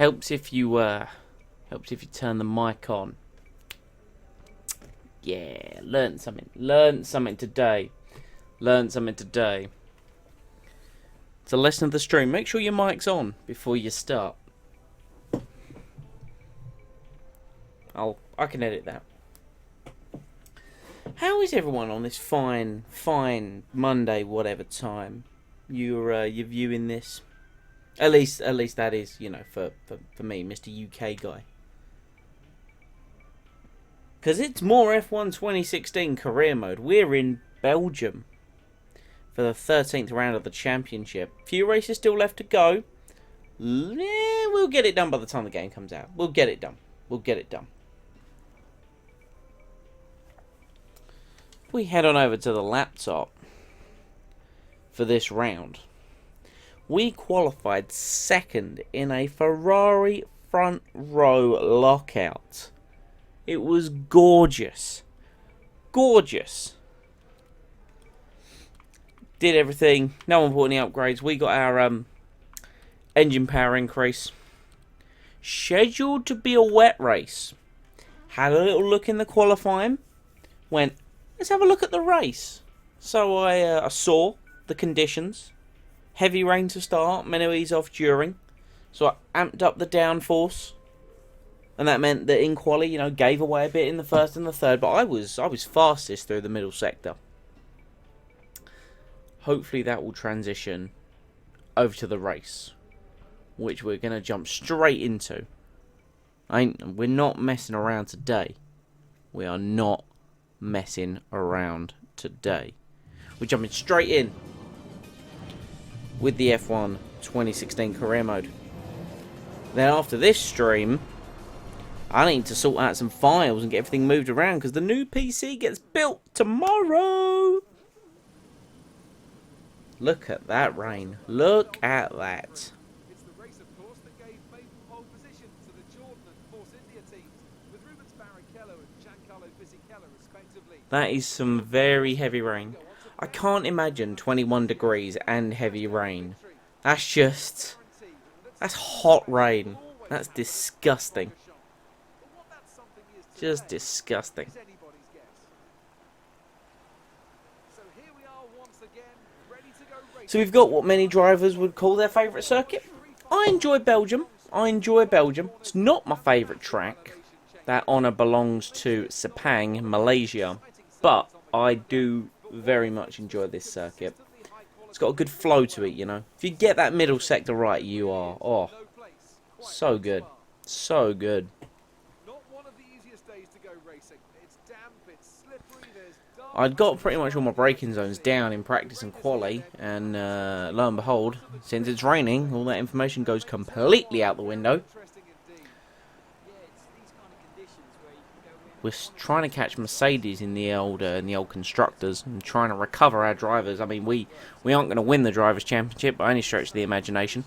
Helps if you turn the mic on. Yeah, learned something. Learned something today. Learned something today. It's a lesson of the stream. Make sure your mic's on before you start. I can edit that. How is everyone on this fine Monday, whatever time you're viewing this? At least that is, for me, Mr. UK guy. Because it's more F1 2016 career mode. We're in Belgium for the 13th round of the championship. Few races still left to go. We'll get it done by the time the game comes out. We'll get it done. We'll get it done. We head on over to the laptop for this round. We qualified second in a Ferrari front row lockout. It was gorgeous. Gorgeous. Did everything. No one bought any upgrades. We got our engine power increase. Scheduled to be a wet race. Had a little look in the qualifying. Went, let's have a look at the race. So I saw the conditions. Heavy rain to start, meant to ease off during. So I amped up the downforce. And that meant that in quali, gave away a bit in the first and the third. But I was fastest through the middle sector. Hopefully that will transition over to the race, which we're going to jump straight into. We're not messing around today. We are not messing around today. We're jumping straight in with the F1 2016 career mode. Then after this stream, I need to sort out some files and get everything moved around because the new PC gets built tomorrow. Look at that rain. Look at that. It's the race, of course, that gave maiden pole position to the Jordan and Force India teams, with Rubens Barrichello and Giancarlo Fisichella respectively. That is some very heavy rain. I can't imagine 21 degrees and heavy rain. That's hot rain. That's disgusting. Just disgusting. So we've got what many drivers would call their favourite circuit. I enjoy Belgium. It's not my favourite track. That honour belongs to Sepang, Malaysia. But I do very much enjoy this circuit. It's got a good flow to it, If you get that middle sector right, you are, so good. So good. I'd got pretty much all my braking zones down in practice and quali, and lo and behold, since it's raining, all that information goes completely out the window. We're trying to catch Mercedes in the old constructors and trying to recover our drivers. I mean, we aren't going to win the drivers' championship by any stretch of the imagination,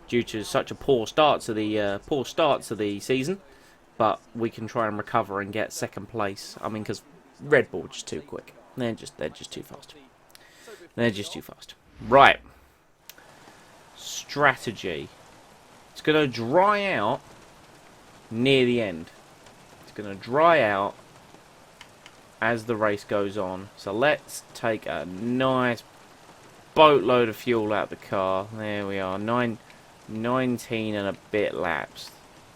due to such a poor start to the season. But we can try and recover and get second place. I mean, because Red Bull just too quick. They're just too fast. They're just too fast. Right. Strategy. It's going to dry out near the end. It's going to dry out as the race goes on. So let's take a nice boatload of fuel out of the car. There we are. 19 and a bit laps.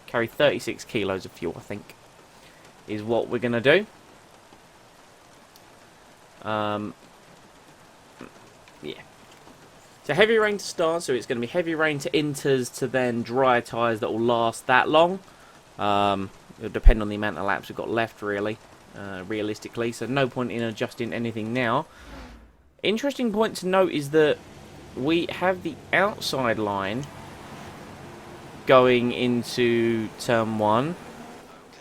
Carry 36 kilos of fuel, I think, is what we're going to do. Yeah. So heavy rain to start, so it's going to be heavy rain to inters to then dry tyres that will last that long. It'll depend on the amount of laps we've got left, really, realistically. So no point in adjusting anything now. Interesting point to note is that we have the outside line going into turn 1.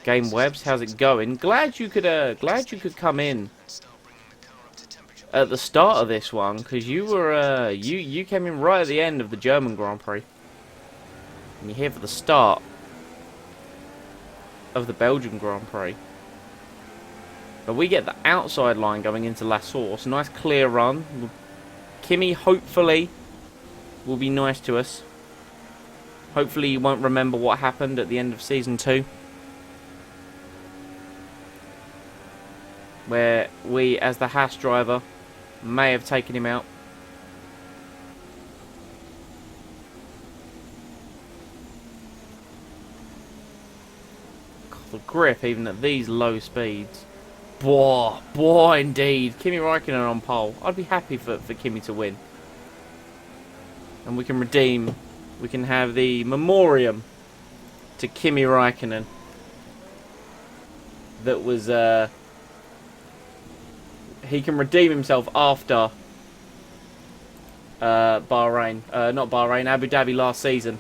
Game Webs, how's it going? Glad you could come in at the start of this one, because you were you came in right at the end of the German Grand Prix, and you're here for the start of the Belgian Grand Prix. But we get the outside line going into La Source. Nice clear run. Kimi hopefully will be nice to us. Hopefully you won't remember what happened at the end of Season 2. Where we, as the Haas driver, may have taken him out. God, the grip, even at these low speeds. Boy, indeed. Kimi Räikkönen on pole. I'd be happy for Kimi to win. And we can redeem. We can have the memoriam to Kimi Räikkönen. That was, he can redeem himself after Bahrain. Not Bahrain, Abu Dhabi last season.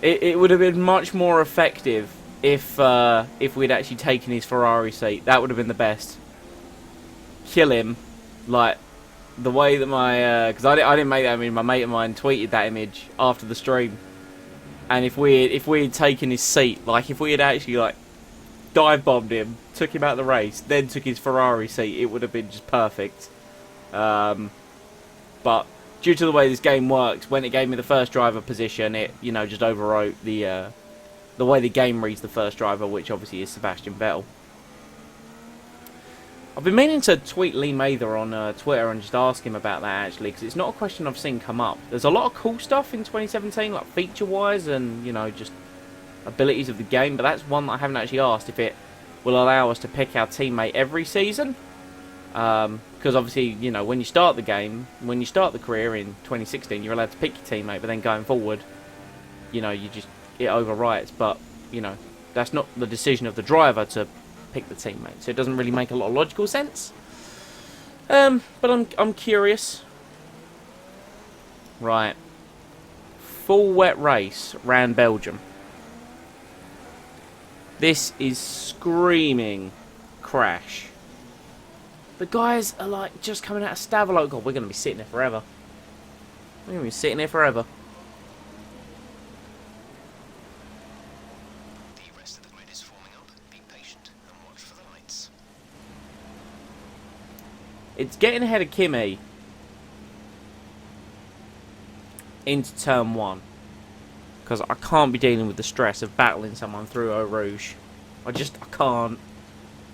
It would have been much more effective if we'd actually taken his Ferrari seat. That would have been the best. Kill him, like the way that my because I didn't make that image. My mate of mine tweeted that image after the stream, and if we had taken his seat, like if we had actually like dive bombed him, took him out of the race, then took his Ferrari seat, it would have been just perfect. But due to the way this game works, when it gave me the first driver position, it, you know, just overwrote the way the game reads the first driver, which obviously is Sebastian Vettel. I've been meaning to tweet Lee Mather on Twitter and just ask him about that, actually, because it's not a question I've seen come up. There's a lot of cool stuff in 2017, like feature-wise and, you know, just abilities of the game, but that's one that I haven't actually asked, if it will allow us to pick our teammate every season. Because obviously, you know, when you start the game, when you start the career in 2016, you're allowed to pick your teammate, but then going forward, you know, it overwrites. But, you know, that's not the decision of the driver to pick the teammate, so it doesn't really make a lot of logical sense. But I'm curious. Right. Full wet race round Belgium. This is screaming crash. The guys are like just coming out of Stavolo. God, we're going to be sitting here forever. We're going to be sitting here forever. The rest of the grid is forming up. Be patient and watch for the lights. It's getting ahead of Kimi into turn 1. Because I can't be dealing with the stress of battling someone through Eau Rouge. I can't.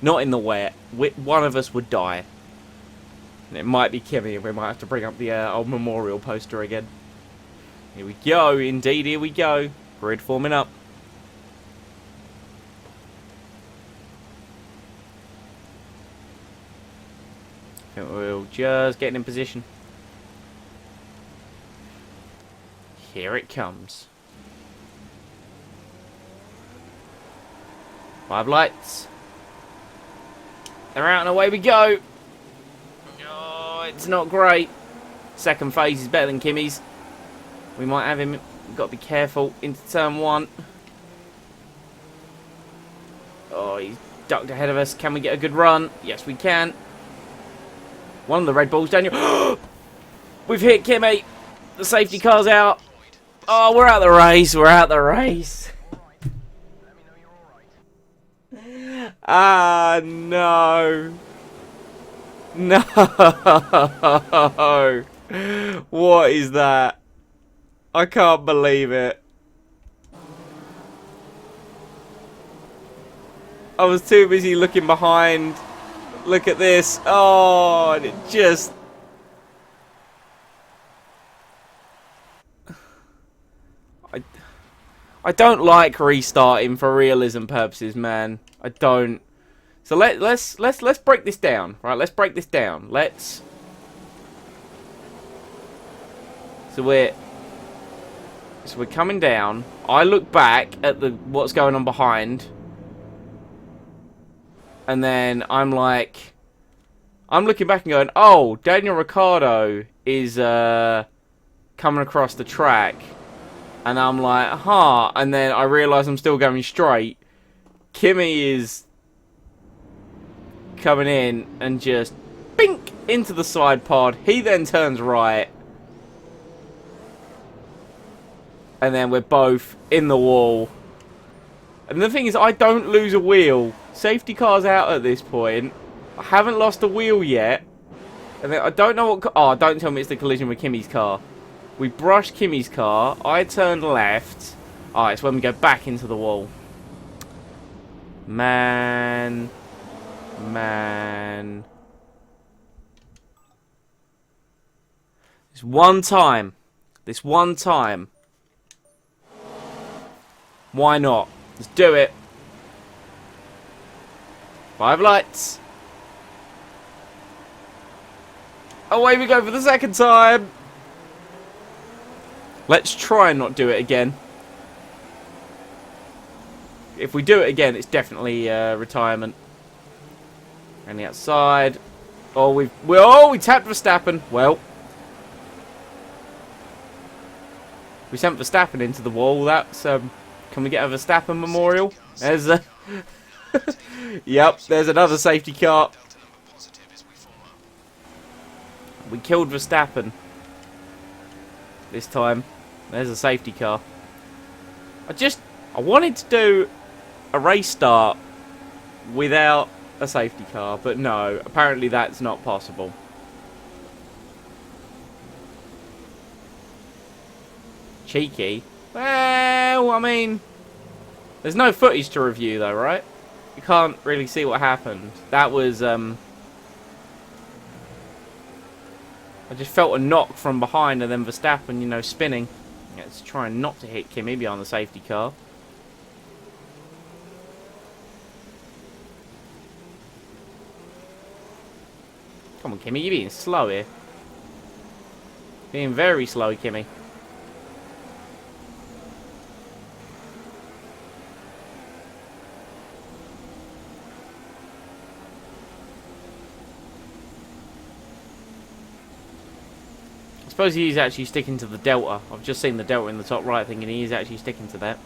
Not in the wet. One of us would die. And it might be Kimi, and we might have to bring up the old memorial poster again. Here we go. Indeed, here we go. Grid forming up. We'll just get in position. Here it comes. 5 lights. They're out and away we go. Oh, it's not great. Second phase is better than Kimi's. We might have him. We've got to be careful into turn 1. Oh, he's ducked ahead of us. Can we get a good run? Yes, we can. One of the Red Bulls, Daniel. We've hit Kimi. The safety car's out. Oh, we're out the race. We're out the race. Ah, no. No. What is that? I can't believe it. I was too busy looking behind. Look at this. Oh, and it just... I don't like restarting for realism purposes, man. I don't. So let's break this down, right? Let's break this down. So we're coming down. I look back at what's going on behind, and then I'm looking back and going, oh, Daniel Ricciardo is coming across the track. And I'm like, huh. And then I realise I'm still going straight. Kimi is coming in and just bink into the side pod. He then turns right. And then we're both in the wall. And the thing is, I don't lose a wheel. Safety car's out at this point. I haven't lost a wheel yet. And then I don't know what... Oh, don't tell me it's the collision with Kimmy's car. We brushed Kimmy's car. I turned left. Oh, it's when we go back into the wall. Man. Man. This one time. This one time. Why not? Let's do it. 5 lights. Away we go for the second time. Let's try and not do it again. If we do it again, it's definitely retirement. And the outside. Oh, we tapped Verstappen. Well, we sent Verstappen into the wall. That's can we get a Verstappen memorial? There's a yep. There's another safety car. We killed Verstappen this time. There's a safety car. I wanted to do a race start without a safety car, but no, apparently that's not possible. Cheeky. Well, I mean, there's no footage to review though, right? You can't really see what happened. That was, I just felt a knock from behind and then Verstappen, you know, spinning. It's trying not to hit Kimi behind the safety car. Come on, Kimi, you're being slow here. Being very slow, Kimi. I suppose he's actually sticking to the Delta. I've just seen the Delta in the top right, thinking he is actually sticking to that.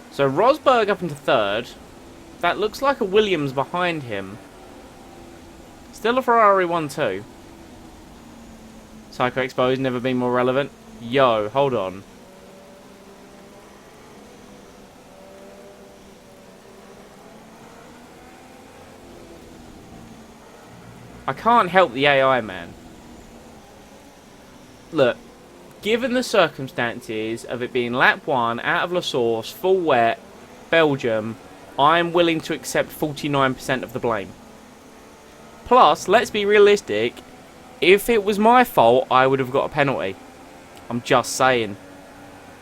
So Rosberg up into third. That looks like a Williams behind him. Still a Ferrari 1-2. Psycho Exposed, never been more relevant. Yo, hold on. I can't help the AI, man. Look, given the circumstances of it being lap 1, out of La Source, full wet, Belgium, I'm willing to accept 49% of the blame. Plus, let's be realistic, if it was my fault, I would have got a penalty. I'm just saying.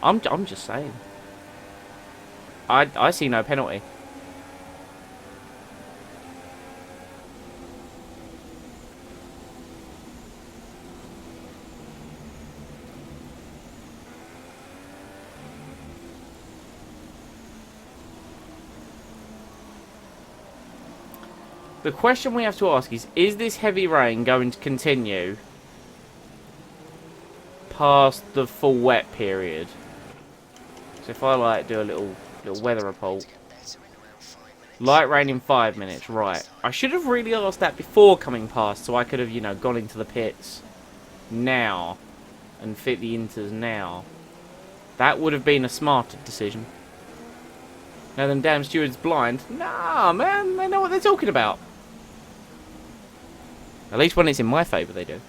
I'm just saying. I see no penalty. The question we have to ask is this heavy rain going to continue past the full wet period? So if I like do a little weather report. Light rain in 5 minutes, right. I should have really asked that before coming past so I could have, you know, gone into the pits now and fit the inters now. That would have been a smarter decision. Now them damn stewards blind. Nah, man, they know what they're talking about. At least when it's in my favour, they do.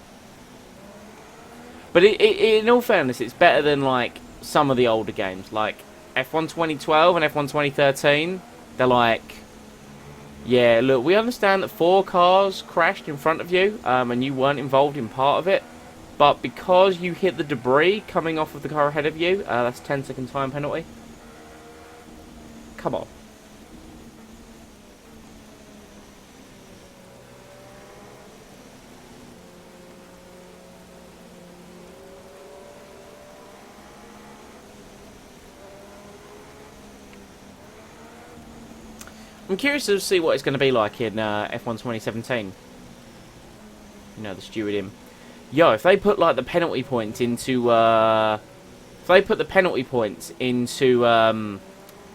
But in all fairness, it's better than, like, some of the older games. Like, F1 2012 and F1 2013, they're like, yeah, look, we understand that 4 cars crashed in front of you, and you weren't involved in part of it. But because you hit the debris coming off of the car ahead of you, that's a 10-second time penalty. Come on. I'm curious to see what it's going to be like in F1 2017. You know, the steward in. Yo, if they put like the penalty points into, if they put the penalty points into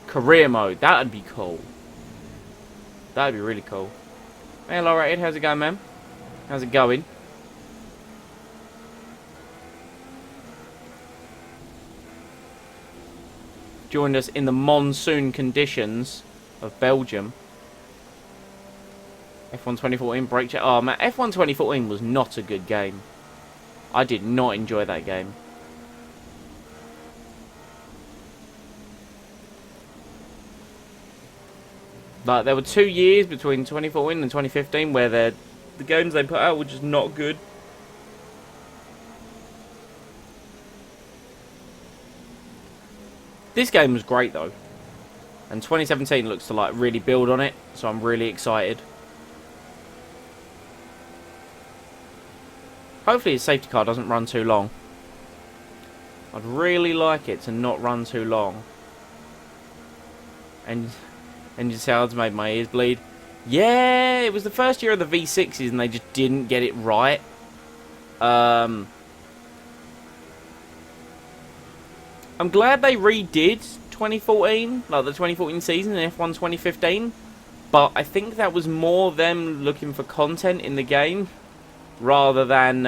career mode, that'd be cool. That'd be really cool. Hey, hello, Rated. How's it going, man? How's it going? Joined us in the monsoon conditions of Belgium. F1 2014 brake check. Oh man, F1 2014 was not a good game. I did not enjoy that game. Like, there were 2 years between 2014 and 2015 where the games they put out were just not good. This game was great though. And 2017 looks to like really build on it, so I'm really excited. Hopefully his safety car doesn't run too long. I'd really like it to not run too long. And engine sounds made my ears bleed. Yeah, it was the first year of the V6s and they just didn't get it right. I'm glad they redid 2014, like the 2014 season in F1 2015. But I think that was more them looking for content in the game rather than,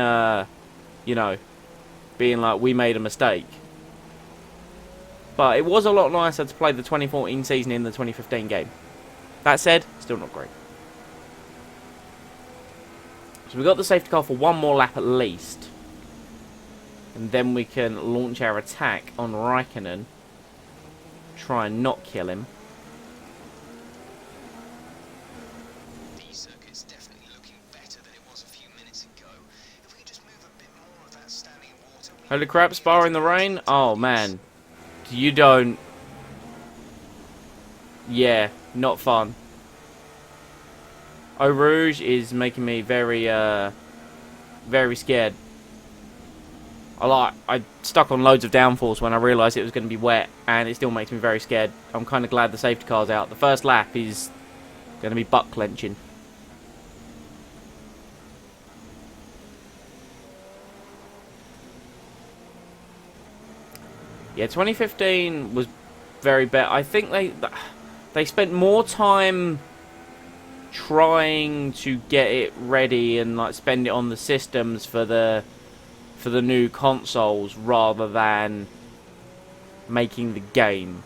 you know, being like, we made a mistake. But it was a lot nicer to play the 2014 season in the 2015 game. That said, still not great. So we got the safety car for one more lap at least. And then we can launch our attack on Raikkonen. Try and not kill him. The circuit's definitely looking better than it was a few minutes ago. If we could just move a bit more of that standing water... Holy crap, Spa in the rain? Oh man. You don't... Yeah, not fun. Eau Rouge is making me very, very scared. I stuck on loads of downforce when I realised it was going to be wet, and it still makes me very scared. I'm kind of glad the safety car's out. The first lap is going to be butt clenching. Yeah, 2015 was very bad. I think they spent more time trying to get it ready and like spend it on the systems for the new consoles rather than making the game,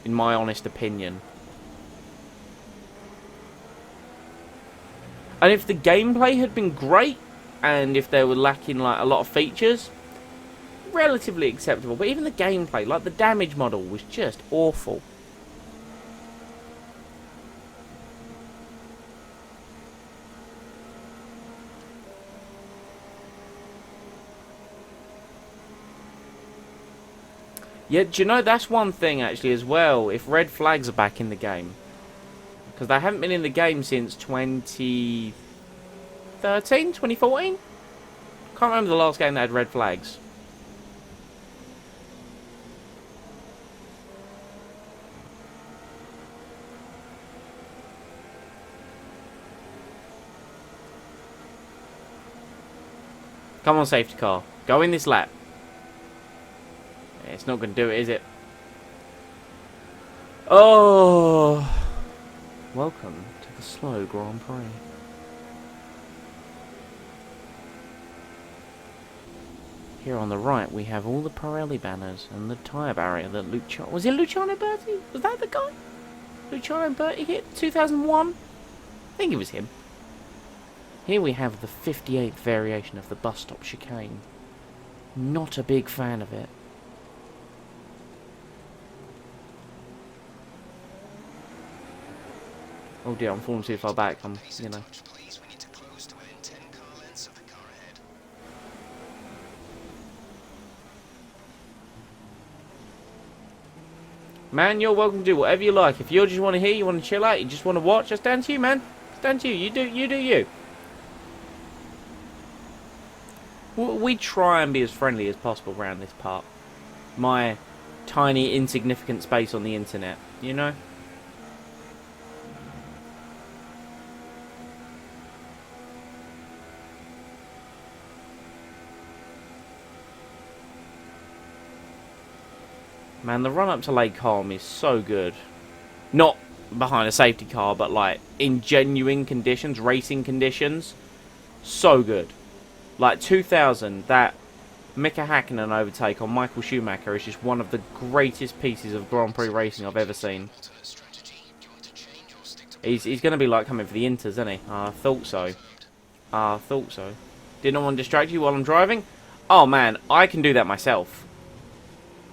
in my honest opinion. And if the gameplay had been great and if they were lacking like a lot of features, relatively acceptable. But even the gameplay, like the damage model, was just awful. Yeah, do you know, that's one thing actually as well, if red flags are back in the game. Because they haven't been in the game since 2013, 2014? Can't remember the last game that had red flags. Come on, safety car. Go in this lap. It's not going to do it, is it? Oh! Welcome to the slow Grand Prix. Here on the right, we have all the Pirelli banners and the tyre barrier that Luciano... Was it Luciano Berti? Was that the guy? Luciano Berti hit 2001? I think it was him. Here we have the 58th variation of the bus stop chicane. Not a big fan of it. Oh dear, I'm falling too far back. I'm, you know. Man, you're welcome to do whatever you like. If you just want to hear, you want to chill out, you just want to watch, that's down to you, man. It's down to you. You do you. We try and be as friendly as possible around this part. My tiny, insignificant space on the internet, you know? Man, the run up to Lake Holm is so good. Not behind a safety car, but like in genuine conditions, racing conditions. So good. Like 2000, that Mika Hakkinen overtake on Michael Schumacher is just one of the greatest pieces of Grand Prix racing I've ever seen. He's going to be like coming for the Inters, isn't he? I thought so. I thought so. Didn't want to distract you while I'm driving? Oh, man. I can do that myself.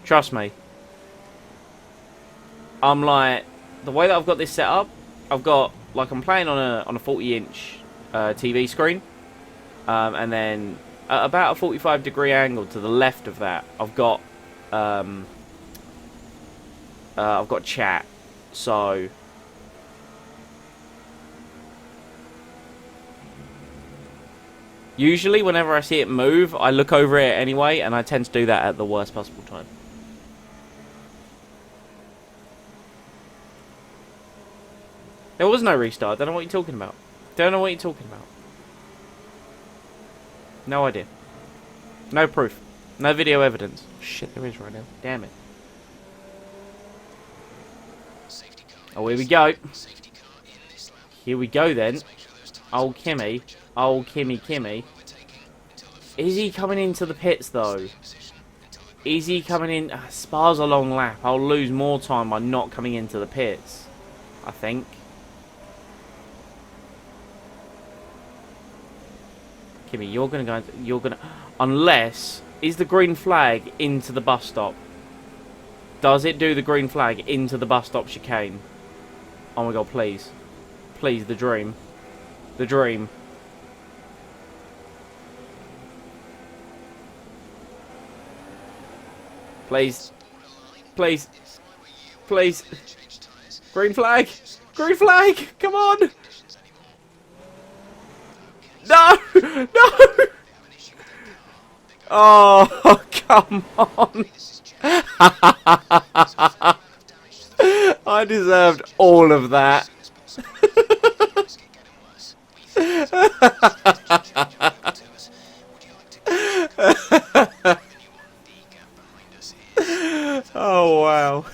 Trust me. I'm like... The way that I've got this set up, I've got... Like, I'm playing on a 40-inch TV screen. And then at about a 45-degree angle to the left of that, I've got chat. So... Usually, whenever I see it move, I look over it anyway, and I tend to do that at the worst possible time. There was no restart. Don't know what you're talking about. Don't know what you're talking about. No idea. No proof. No video evidence. Shit, there is right now. Damn it. Oh, here we go. Here we go then. Old Kimmy. Old Kimmy. Is he coming into the pits though? Is he coming in? Spa's a long lap. I'll lose more time by not coming into the pits, I think. Kimmy, you're gonna go. You're gonna. Unless is the green flag into the bus stop? Does it do the green flag into the bus stop chicane? Oh my god! Please, please, the dream, the dream. Please. Please. Please. Green flag. Green flag. Come on. No. No. Oh, come on. I deserved all of that. Oh wow.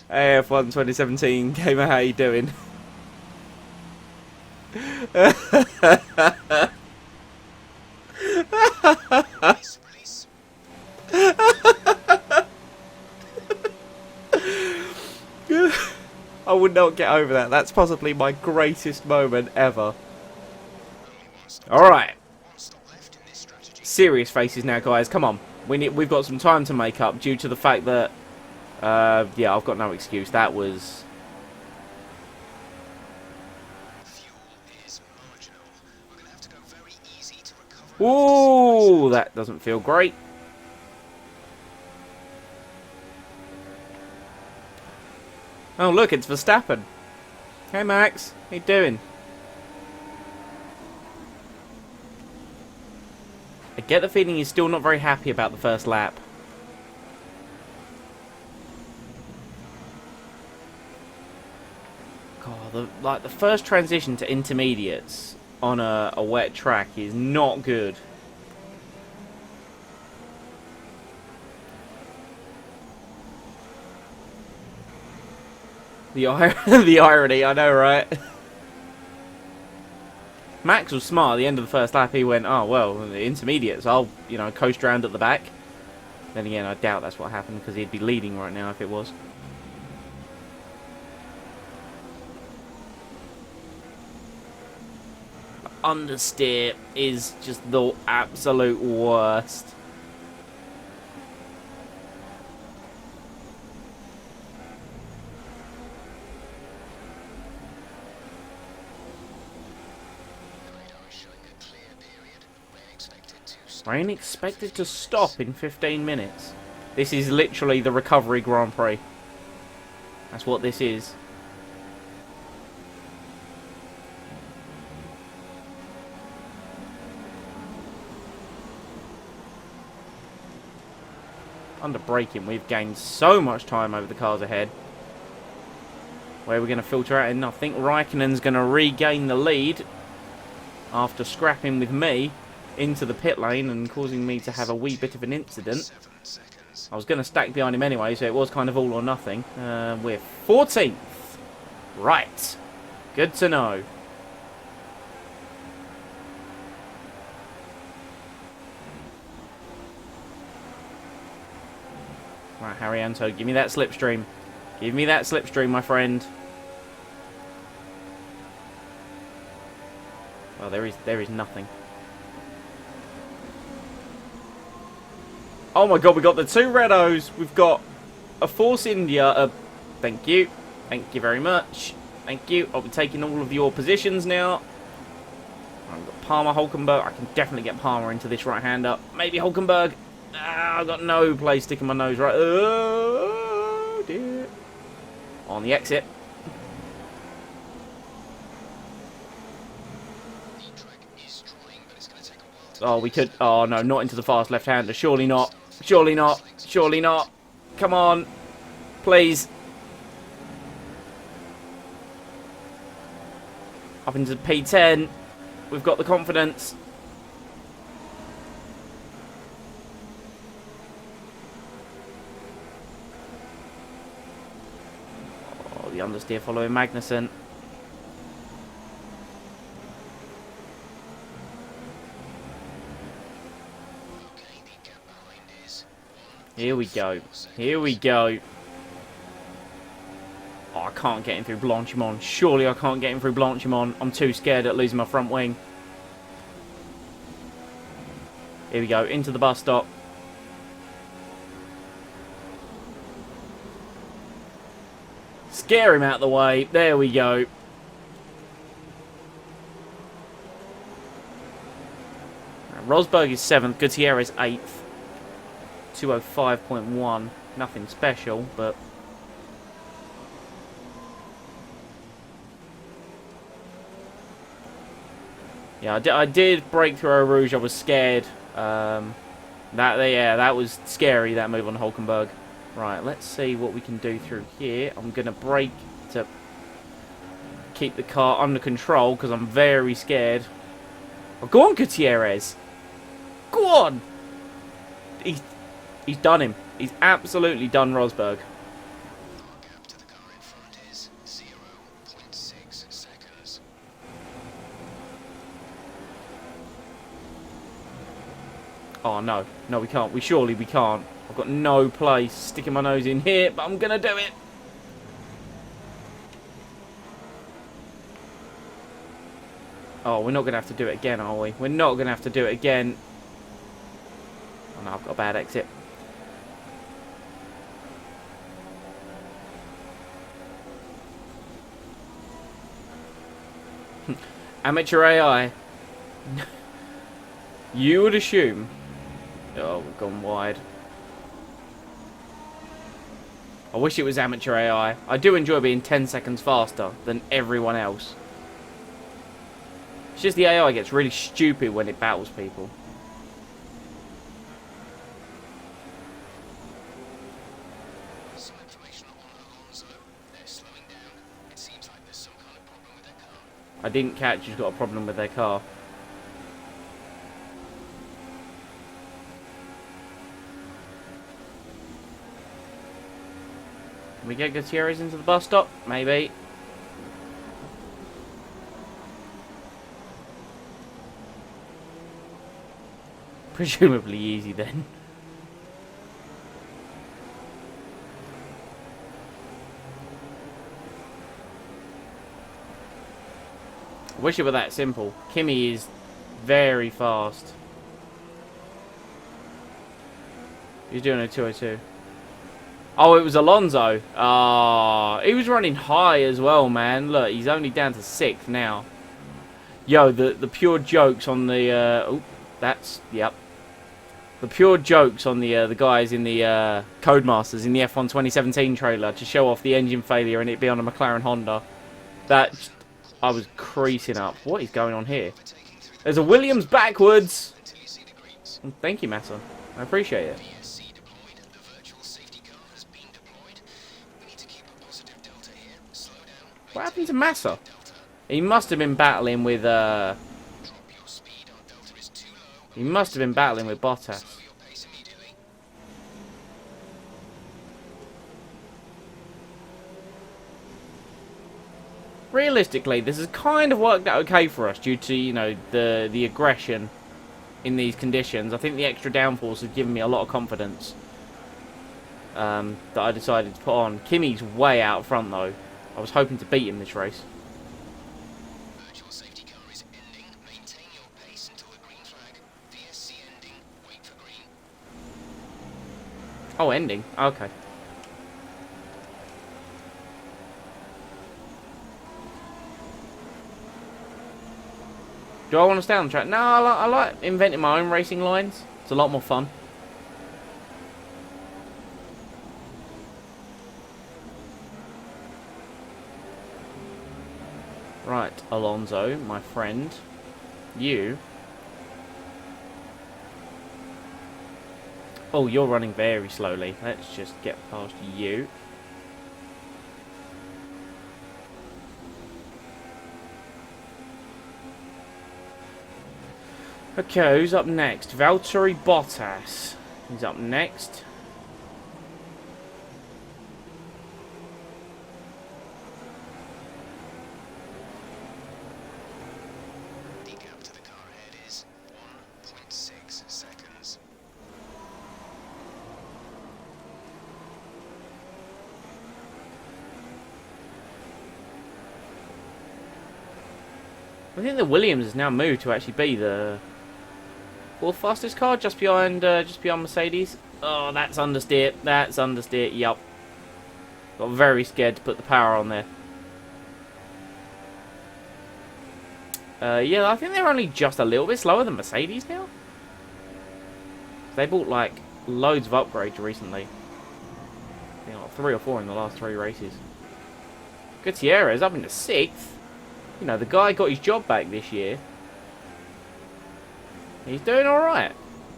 AF1 2017 gamer, how you doing? I would not get over that. That's possibly my greatest moment ever. Alright. Serious faces now, guys. Come on. We've got some time to make up due to the fact that yeah, I've got no excuse. That was... Ooh, that doesn't feel great. Oh, look, it's Verstappen. Hey, Max. How you doing? I get the feeling he's still not very happy about the first lap. God, the first transition to intermediates on a wet track is not good. The irony, I know, right? Max was smart at the end of the first lap. He went, oh, well, the intermediates, I'll, you know, coast round at the back. Then again, I doubt that's what happened because he'd be leading right now if it was. Understeer is just the absolute worst. Rain expected to stop in 15 minutes. This is literally the recovery Grand Prix. That's what this is. Under braking, we've gained so much time over the cars ahead. Where we're going to filter out, and I think Raikkonen's going to regain the lead after scrapping with me into the pit lane and causing me to have a wee bit of an incident. I was going to stack behind him anyway, so it was kind of all or nothing. We're 14th. Right. Good to know. Right, Harry Anto, give me that slipstream. Give me that slipstream, my friend. Well, there is nothing. Oh my god, we got the 2 Redos. We've got a Force India. Thank you. Thank you very much. Thank you. I'll be taking all of your positions now. I've got Palmer, Hulkenberg. I can definitely get Palmer into this right-hander. Maybe Hulkenberg. Ah, I've got no place sticking my nose right. Oh, dear. On the exit. Oh, we could. Oh, no, not into the fast left-hander. Surely not. Surely not. Surely not. Come on. Please. Up into P10. We've got the confidence. Oh, the understeer following Magnussen. Here we go. Here we go. Oh, I can't get him through Blanchimont. Surely I can't get him through Blanchimont. I'm too scared at losing my front wing. Here we go. Into the bus stop. Scare him out of the way. There we go. Rosberg is 7th. Gutierrez 8th. 205.1. Nothing special, but... yeah, I did break through Eau Rouge. I was scared. That was scary, that move on Hulkenberg. Right, let's see what we can do through here. I'm going to brake to keep the car under control because I'm very scared. Oh, go on, Gutierrez. Go on. He's done him. He's absolutely done Rosberg. Gap to the car in front is 0.6 seconds. Oh, no. No, we can't. We can't. I've got no place sticking my nose in here, but I'm going to do it. Oh, we're not going to have to do it again, are we? We're not going to have to do it again. Oh, no, I've got a bad exit. Amateur AI. You would assume... oh, we've gone wide. I wish it was amateur AI. I do enjoy being 10 seconds faster than everyone else. It's just the AI gets really stupid when it battles people. Some information on Alonso. They're slowing down. It seems like there's some kind of problem with their car. I didn't catch who's got a problem with their car. Can we get Gutierrez into the bus stop? Maybe. Presumably easy then. I wish it were that simple. Kimi is very fast. He's doing a 202. Oh, it was Alonso. Ah, he was running high as well, man. Look, he's only down to 6th now. Yo, the pure jokes on the... oh, that's... yep. The pure jokes on the guys in the Codemasters in the F1 2017 trailer to show off the engine failure and it be on a McLaren Honda. That... I was creasing up. What is going on here? There's a Williams backwards. Until you see the greens. Thank you, Massa. I appreciate it. VSC deployed. The virtual safety car has been deployed. We need to keep a positive delta here. Slow down. What happened to Massa? Delta. He must have been battling with Drop your speed. Our delta is too low. he must have been battling with Bottas. Slow your pace immediately. Realistically, this has kind of worked out okay for us due to, you know, the aggression in these conditions. I think the extra downforce has given me a lot of confidence that I decided to put on. Kimi's way out front, though. I was hoping to beat him this race. Virtual safety car is ending. Oh, ending. Okay. Do I want to stay on the track? No, I like inventing my own racing lines. It's a lot more fun. Right, Alonso, my friend. You. Oh, you're running very slowly. Let's just get past you. Okay, who's up next? Valtteri Bottas. He's up next. The gap to the car ahead is 1.6 seconds. I think the Williams has now moved to actually be the fourth fastest car, just behind Mercedes. Oh, that's understeer. That's understeer. Yup. Got very scared to put the power on there. Yeah, I think they're only just a little bit slower than Mercedes now. They bought like loads of upgrades recently. I think like 3 or 4 in the last 3 races. Gutierrez up into 6th. You know, the guy got his job back this year. He's doing alright.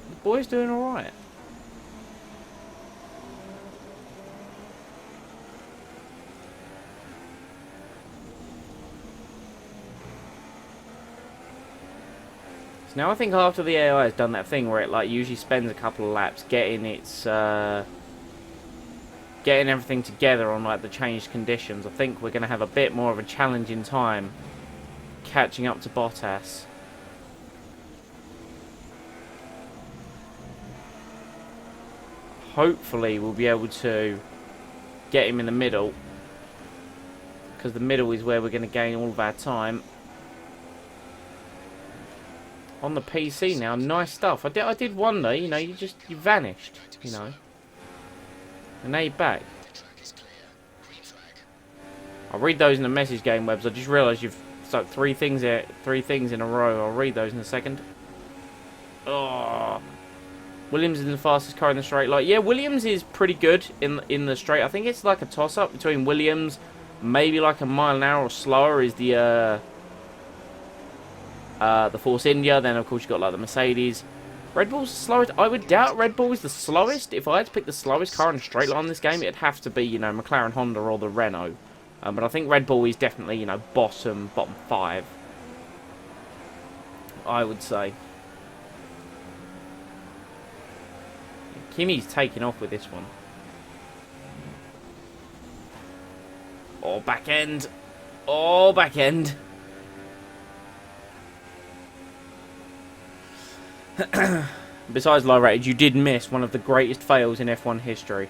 The boy's doing alright. So now I think after the AI has done that thing where it like usually spends a couple of laps getting its getting everything together on like the changed conditions, I think we're going to have a bit more of a challenging time catching up to Bottas. Hopefully we'll be able to get him in the middle, because the middle is where we're going to gain all of our time. On the PC now, nice stuff. I did wonder, you know, you vanished, you know. And now you're back. The track is clear. Green flag. I'll read those in the message game webs. I just realised you've stuck 3 things in a row. I'll read those in a second. Oh, Williams is the fastest car in the straight. Like, yeah, Williams is pretty good in the straight. I think it's like a toss-up between Williams, maybe like a mile an hour or slower is the Force India. Then of course you got like the Mercedes. Red Bull's the slowest. I would doubt Red Bull is the slowest. If I had to pick the slowest car in a straight line in this game, it'd have to be, you know, McLaren, Honda, or the Renault. But I think Red Bull is definitely, you know, bottom 5. I would say. Kimi's taking off with this one. Oh, back end. Oh, back end. Besides low rated, you did miss one of the greatest fails in F1 history.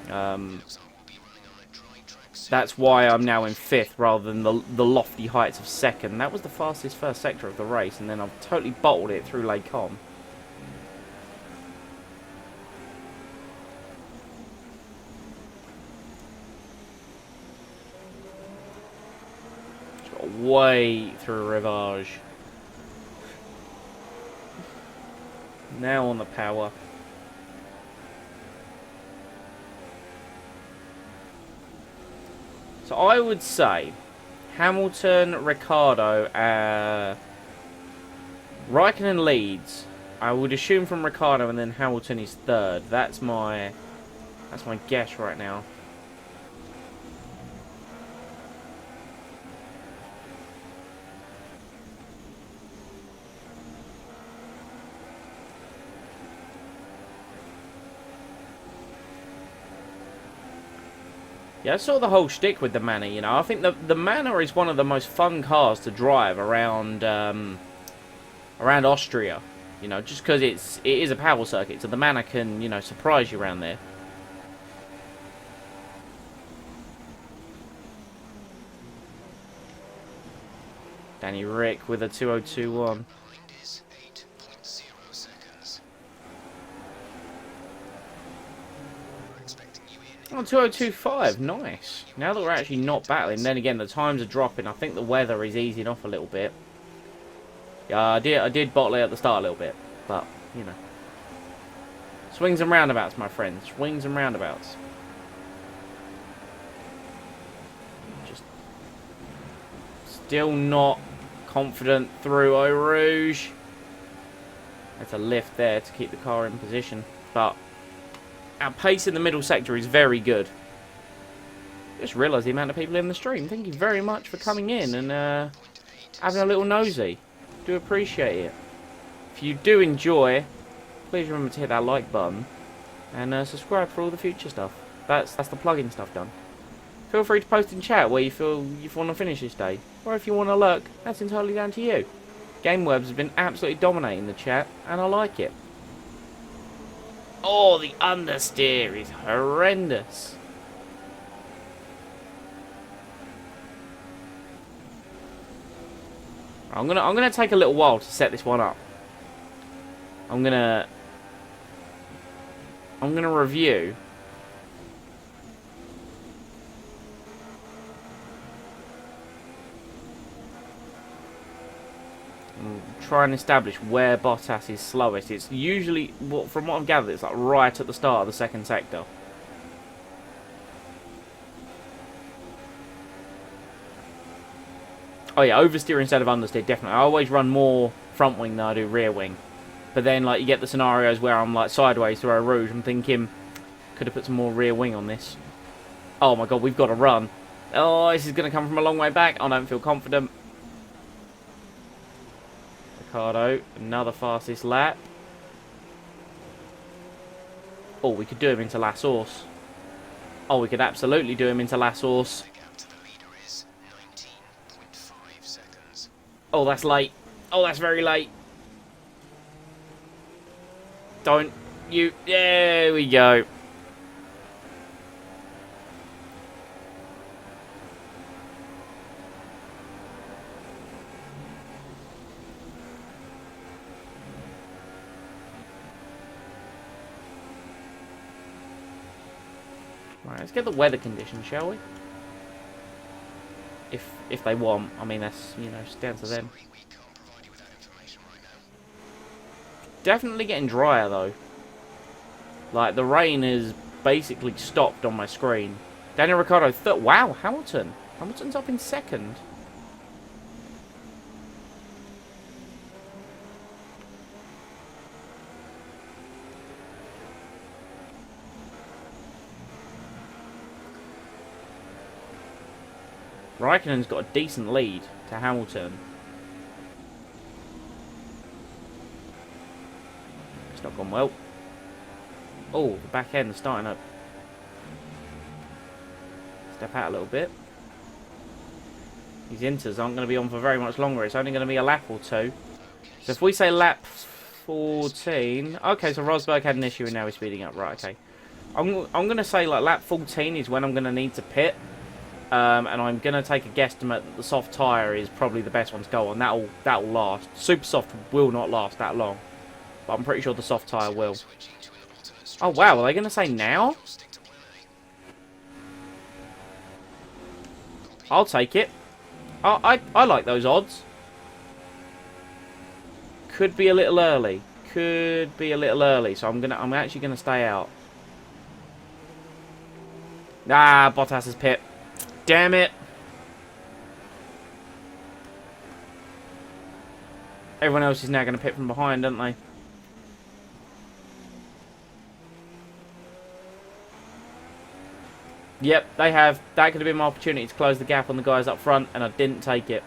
Looks like we'll be running on a dry track soon. That's why I'm now in 5th rather than the lofty heights of 2nd. That was the fastest first sector of the race, and then I've totally bottled it through Les Combes. Just got way through Rivage. Now on the power. So I would say Hamilton, Ricciardo, Raikkonen leads. I would assume from Ricciardo, and then Hamilton is 3rd. That's my guess right now. Yeah, I saw the whole shtick with the Manor, you know. I think the Manor is one of the most fun cars to drive around around Austria. You know, just because it is a power circuit, so the Manor can, you know, surprise you around there. Danny Rick with a 2021. Behind is 8.0 seconds. Oh, 2025, nice. Now that we're actually not battling, then again, the times are dropping. I think the weather is easing off a little bit. Yeah, I did bottle it at the start a little bit, but, you know. Swings and roundabouts, my friends. Swings and roundabouts. Just still not confident through Eau Rouge. There's a lift there to keep the car in position, but our pace in the middle sector is very good. Just realised the amount of people in the stream. Thank you very much for coming in and having a little nosy. Do appreciate it. If you do enjoy, please remember to hit that like button and subscribe for all the future stuff. That's the plug-in stuff done. Feel free to post in chat where you feel you want to finish this day, or if you want to lurk, that's entirely down to you. GameWebs has been absolutely dominating the chat, and I like it. Oh, the understeer is horrendous. I'm gonna take a little while to set this one up. I'm gonna review and try and establish where Bottas is slowest. It's usually, from what I've gathered, it's like right at the start of the second sector. Oh yeah, oversteer instead of understeer, definitely. I always run more front wing than I do rear wing. But then, like, you get the scenarios where I'm, like, sideways through a rouge. I'm thinking, could have put some more rear wing on this. Oh my god, we've got to run. Oh, this is going to come from a long way back. I don't feel confident. Ricardo, another fastest lap. Oh, we could do him into La Source. Oh, we could absolutely do him into La Source. Oh, that's late. Oh, that's very late. Don't you... There we go. Right, let's get the weather conditions, shall we? If they want. I mean, that's, you know, it's down to them. Definitely getting drier, though. Like, the rain is basically stopped on my screen. Daniel Ricciardo, wow, Hamilton. Hamilton's up in second. Raikkonen's got a decent lead to Hamilton. It's not gone well. Oh, the back end's starting up. Step out a little bit. These inters aren't going to be on for very much longer. It's only going to be a lap or two. So if we say lap 14... Okay, so Rosberg had an issue and now he's speeding up. Right, okay. I'm going to say like lap 14 is when I'm going to need to pit. And I'm going to take a guesstimate that the soft tyre is probably the best one to go on. That'll last. Super soft will not last that long. But I'm pretty sure the soft tyre will. Oh wow, are they going to say now? I'll take it. I like those odds. Could be a little early. Could be a little early. So I'm actually gonna stay out. Ah, Bottas is pit. Damn it. Everyone else is now going to pit from behind, don't they? Yep, they have. That could have been my opportunity to close the gap on the guys up front, and I didn't take it.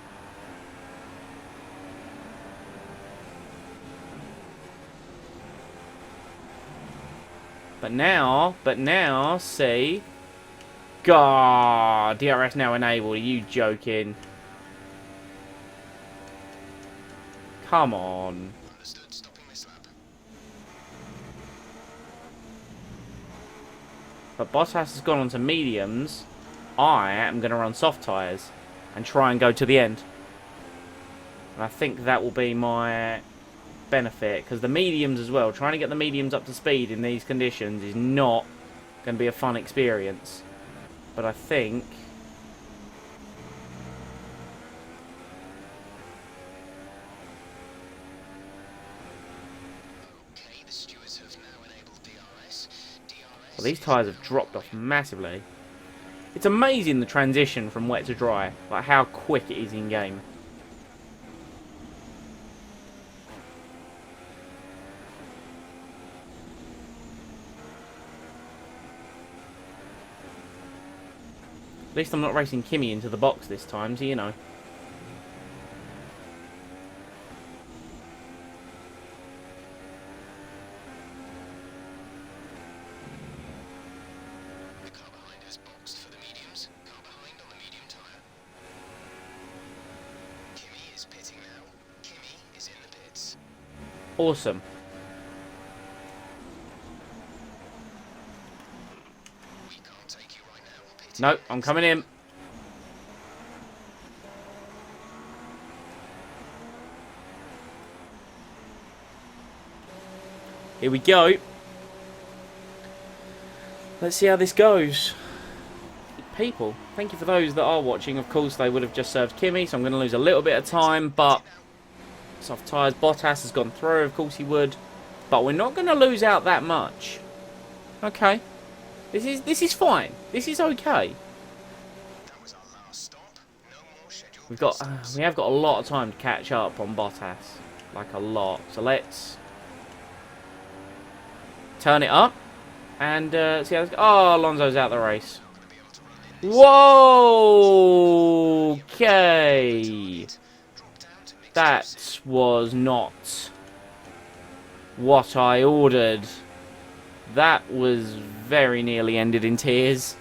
But now, see... God, DRS now enabled. Are you joking? Come on. But Bottas has gone on to mediums. I am going to run soft tyres and try and go to the end. And I think that will be my benefit, because the mediums as well, trying to get the mediums up to speed in these conditions is not going to be a fun experience. But I think... Okay, the stewards have now enabled DRS. Well, these tyres have dropped off massively. It's amazing the transition from wet to dry. Like how quick it is in game. At least I'm not racing Kimi into the box this time, so you know. The car behind has boxed for the mediums. Car behind on the medium tyre. Kimi is pitting now. Kimi is in the pits. Awesome. We can't take you right now. Pitting No, I'm coming in. Here we go. Let's see how this goes. People, thank you for those that are watching. Of course, they would have just served Kimi, so I'm going to lose a little bit of time, but soft tyres. Bottas has gone through, of course he would. But we're not going to lose out that much. Okay. This is fine. This is okay. That was our last stop. No more scheduled We've got stops. we have got a lot of time to catch up on Bottas. Like a lot. So let's turn it up and see how this goes. Oh, Alonso's out the race. Not gonna be able to run in. Whoa! Okay. Drop down to mixed That was not what I ordered. That was very nearly ended in tears.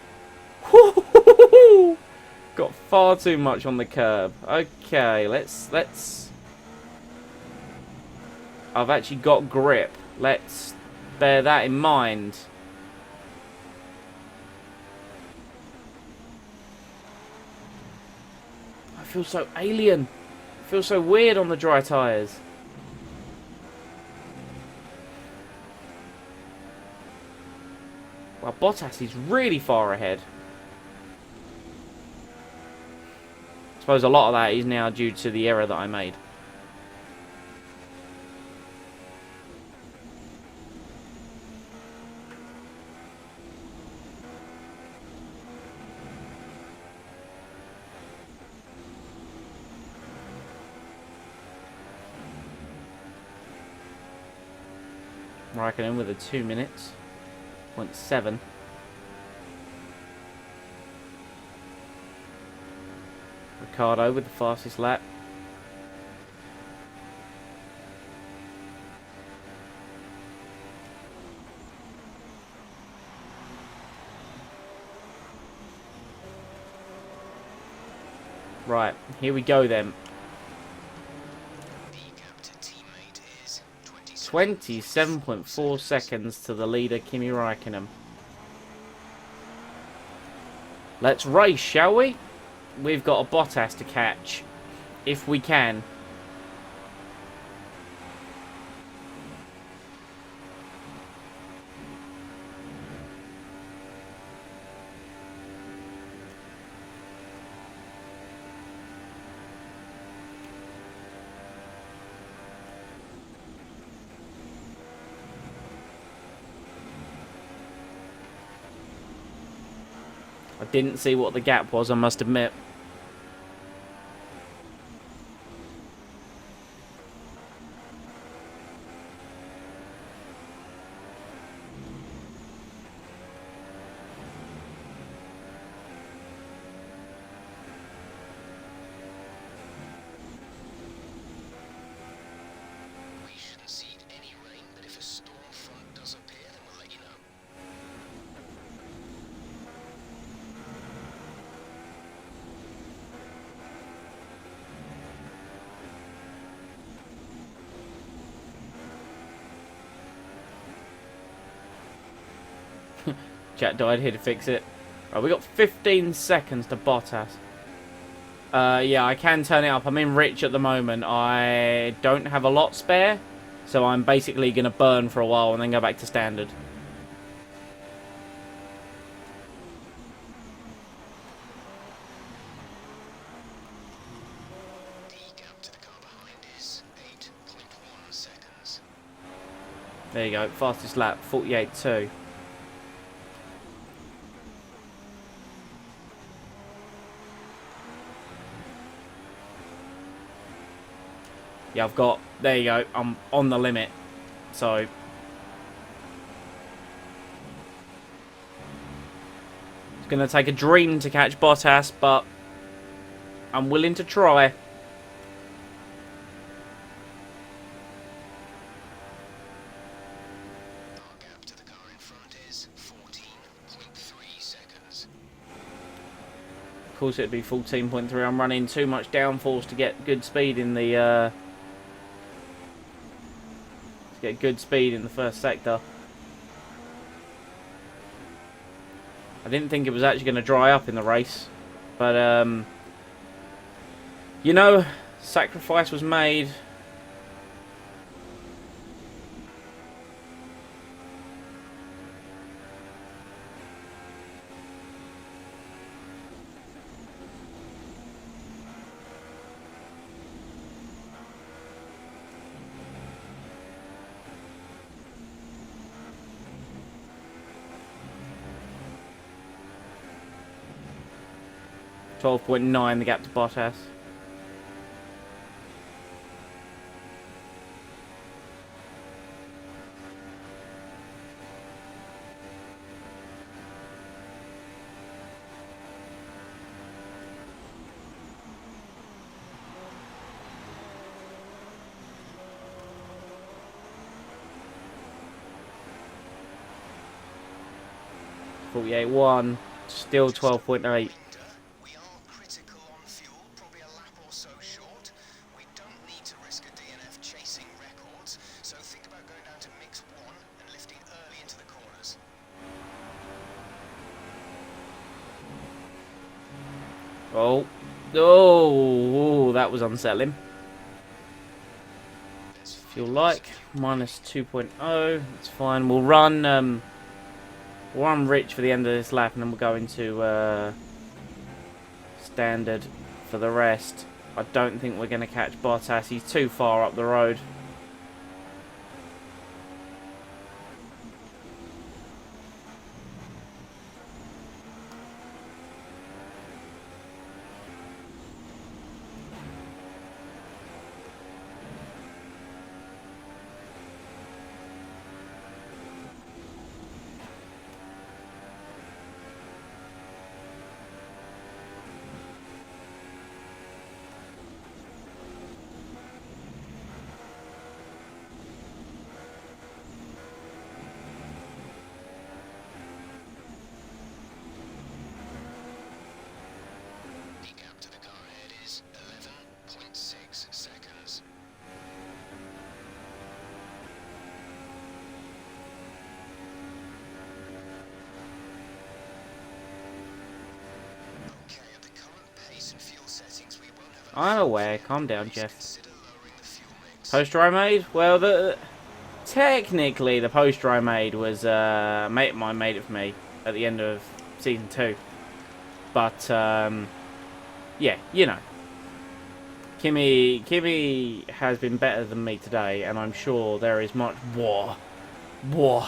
Got far too much on the curb. Okay, let's... I've actually got grip. Let's bear that in mind. I feel so alien. I feel so weird on the dry tyres. Well, Bottas is really far ahead. I suppose a lot of that is now due to the error that I made. Raikkonen with a 2 minutes. 0.7. Ricardo with the fastest lap. Right, here we go then. The gap to teammate is 27.4 seconds to the leader, Kimi Raikkonen. Let's race, shall we? We've got a Bottas to catch, if we can. I didn't see what the gap was, I must admit. We shouldn't see any rain, but if a storm front does appear, then we'll let you know. Jack died here to fix it. Right, we got 15 seconds to Bottas. Yeah, I can turn it up. I'm in rich at the moment. I don't have a lot spare, so I'm basically going to burn for a while and then go back to standard. There you go. Fastest lap, 48.2. Yeah, I've got... There you go. I'm on the limit. So... It's going to take a dream to catch Bottas, but... I'm willing to try. Our gap to the car in front is 14.3 seconds. Of course, it'd be 14.3. I'm running too much downforce to get good speed in the... get good speed in the first sector. I didn't think it was actually going to dry up in the race. But, you know, sacrifice was made. .9 the gap to Bottas. .48.1, still 12.8. We are critical on fuel, probably a lap or so short. We don't need to risk a DNF chasing records, so think about going down to mix 1 and lifting early into the corners. Oh, that was unsettling. Fuel like minus 2.0. It's fine. We'll run rich for the end of this lap, and then we'll go into standard for the rest. I don't think we're going to catch Bottas. He's too far up the road. The gap to the car ahead is 11.6 seconds. Okay, at the current pace and fuel settings, we won't have enough I'm fuel aware. for Calm down, Please Jeff. consider lowering the fuel mix. Poster I made? Well, technically the poster I made was mate of mine made it for me at the end of season 2. But yeah, you know, Kimmy has been better than me today, and I'm sure there is much war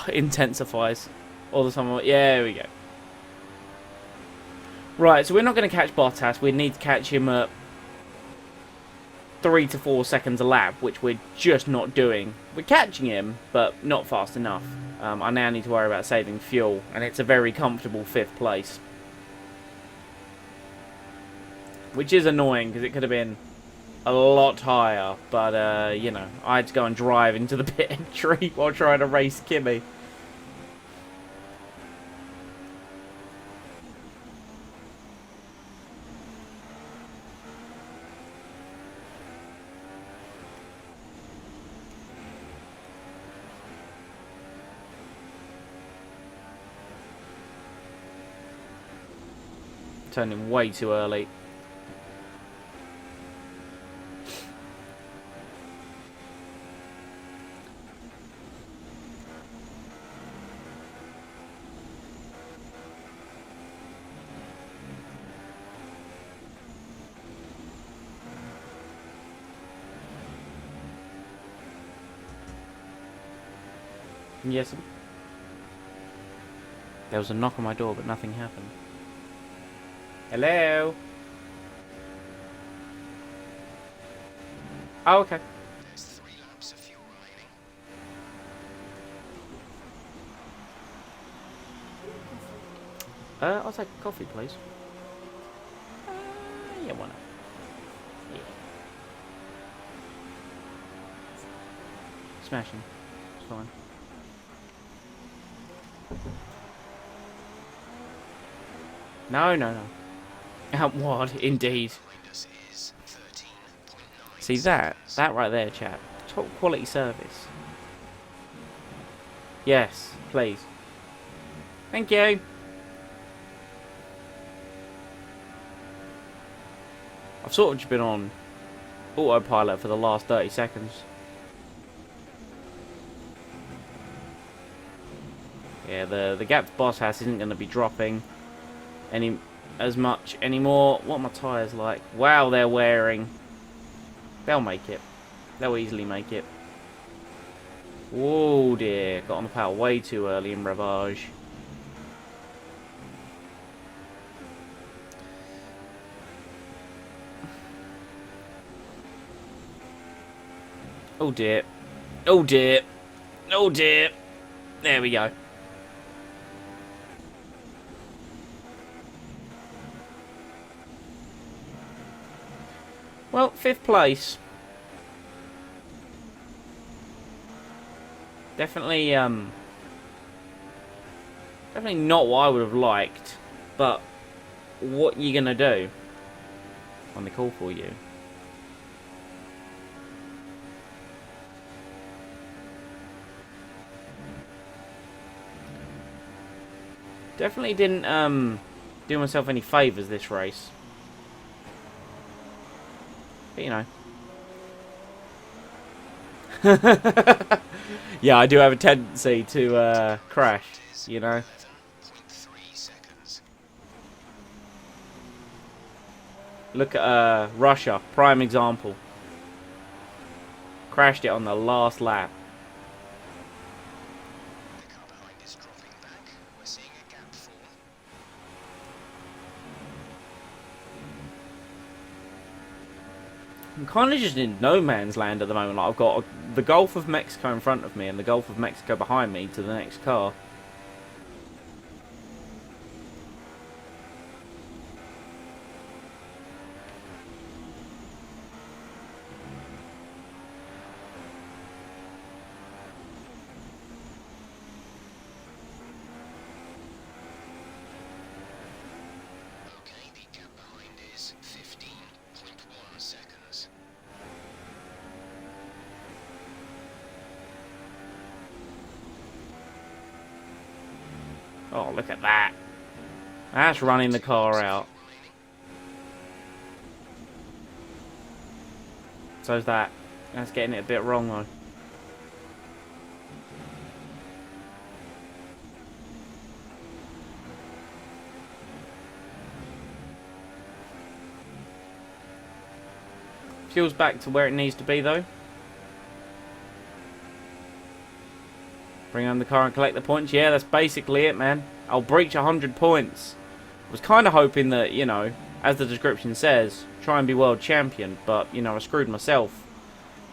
intensifies all the time. Yeah, there we go. Right, so we're not going to catch Bottas. We need to catch him at 3 to 4 seconds a lap, which we're just not doing. We're catching him, but not fast enough. I now need to worry about saving fuel, and it's a very comfortable 5th place. Which is annoying, because it could have been a lot higher, but, you know, I had to go and drive into the pit entry while trying to race Kimmy. Turning way too early. Yes. There was a knock on my door, but nothing happened. Hello? Oh, okay. There's 3 laps of fuel remaining. I'll take a coffee, please. Yeah, why not? Yeah. Smashing. It's fine. No, no, no. What? Indeed. Behind us is 13.9. See that right there, chap. Top quality service. Yes, please. Thank you. I've sort of just been on autopilot for the last 30 seconds. Yeah, the gap to Boss House isn't going to be dropping as much anymore. What are my tyres like? Wow, they're wearing. They'll make it. They'll easily make it. Whoa, dear. Got on the power way too early in Ravage. Oh, dear. Oh, dear. Oh, dear. There we go. Well, 5th place. Definitely, definitely not what I would have liked, but what you gonna do when they call for you? Definitely didn't do myself any favours this race. But, you know. Yeah, I do have a tendency to crash, you know. 11.3 seconds. Look at Russia, prime example. Crashed it on the last lap. The car behind is dropping back. We're seeing a gap form. I'm kind of just in no man's land at the moment. Like, I've got the Gulf of Mexico in front of me and the Gulf of Mexico behind me to the next car. Okay, the gap behind is 15.1 seconds. Oh, look at that. That's running the car out. So's that. That's getting it a bit wrong, though. Fuel's back to where it needs to be, though. Bring home the car and collect the points. Yeah, that's basically it, man. I'll breach 100 points. I was kind of hoping that, you know, as the description says, try and be world champion. But, you know, I screwed myself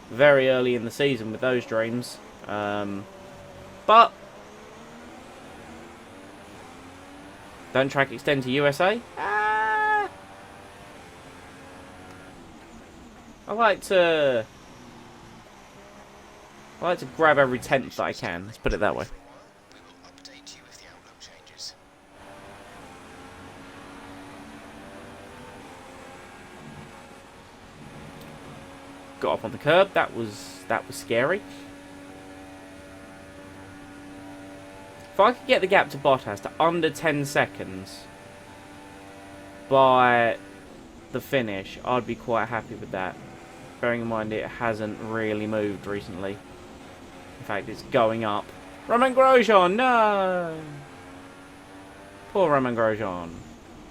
very early in the season with those dreams. But don't track extend to USA? I like to grab every tenth that I can. Let's put it that way. We will update you if the outlook changes. Got up on the curb. That was scary. If I could get the gap to Bottas to under 10 seconds by the finish, I'd be quite happy with that. Bearing in mind it hasn't really moved recently. In fact, it's going up. Romain Grosjean, no! Poor Romain Grosjean.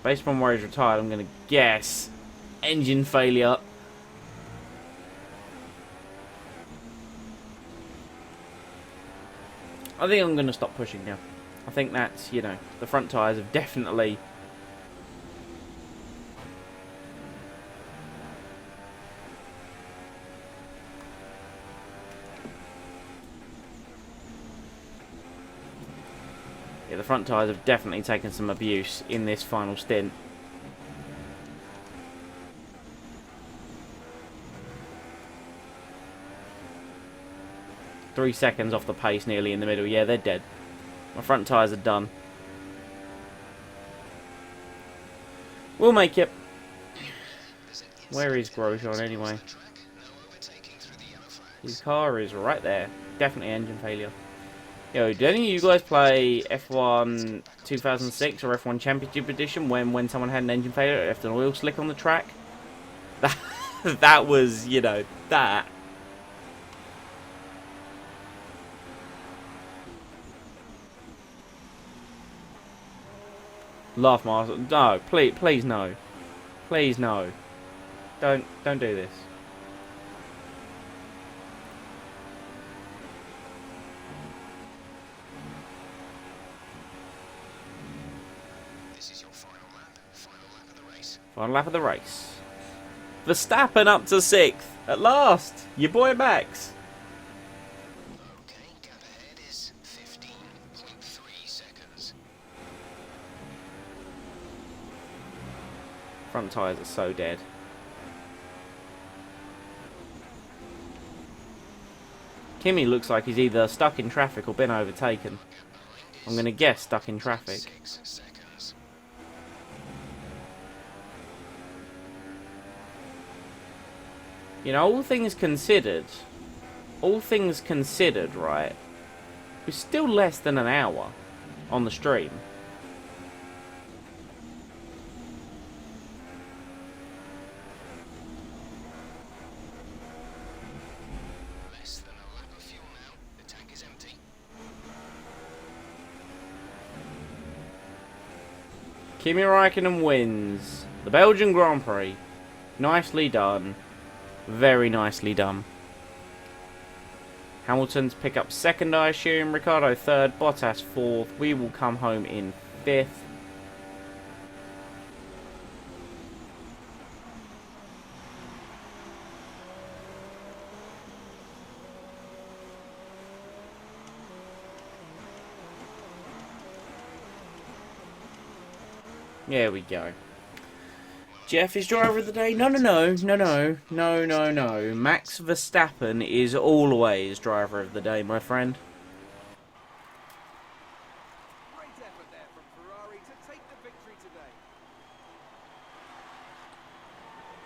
Based upon where he's retired, I'm going to guess engine failure. I think I'm going to stop pushing now. I think that's, you know, the front tyres have definitely... Yeah, the front tyres have definitely taken some abuse in this final stint. Three seconds off the pace nearly in the middle. Yeah, they're dead. My front tyres are done. We'll make it. Where is Grosjean anyway? His car is right there. Definitely engine failure. Yo, did any of you guys play F1 2006 or F1 Championship Edition when someone had an engine failure, left an oil slick on the track? That was, you know, that. Laugh, Mars. No, please no. Please no. Don't do this. This is your final lap. Final lap of the race. Final lap of the race. Verstappen up to 6th. At last. Your boy Max. Okay, gap ahead is 15.3 seconds. Front tyres are so dead. Kimi looks like he's either stuck in traffic or been overtaken. I'm going to guess stuck in traffic. 6 seconds. You know, all things considered, right, we're still less than an hour on the stream. Less than a lap of fuel now. The tank is empty. Kimi Räikkönen wins the Belgian Grand Prix. Nicely done. Very nicely done. Hamilton's pick up 2nd, I assume. Ricciardo 3rd. Bottas 4th. We will come home in 5th. There we go. Jeff is driver of the day. No. Max Verstappen is always driver of the day, my friend. Great effort there from Ferrari to take the victory today.